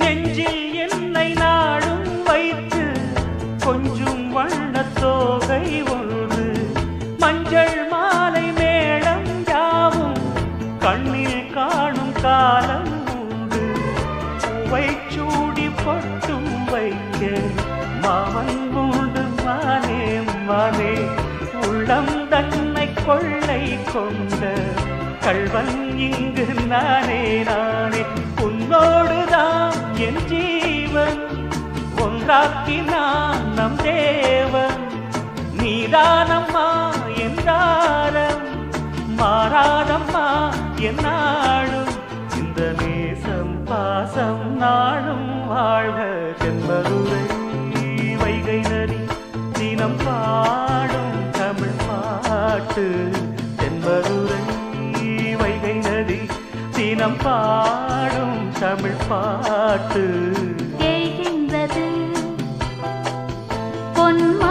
நெஞ்சில் என்னை நாடும் வைத்து கொஞ்சம் வண்ண தோகை ஒன்று மஞ்சள் மாலை மேளம் யாவும் கண்ணில் காணும் காலம் உண்டு பூவை சூடி பொட்டும் வைக்க மாமன் உண்டு மானே மானே உள்ளம் தன்னை கொள்ளை கொண்ட கள்வன் இங்கு நானே நானே உன்னோடுதான் என் ஜீவன் ஒன்றாக்கினான் நம் தேவன் நீதானம்மா என் தாரம் மாறாதம்மா என் நாடும் இந்த நேசம் பாசம் நாடும் வாழ்க தென்பதுரை வைகை நதி தினம் பாடும் தமிழ் பாட்டு தென்பதுரை வைகை நதி தினம் பாடும் தமிழ் பாட்டு தேய்கின்றது பொன்மா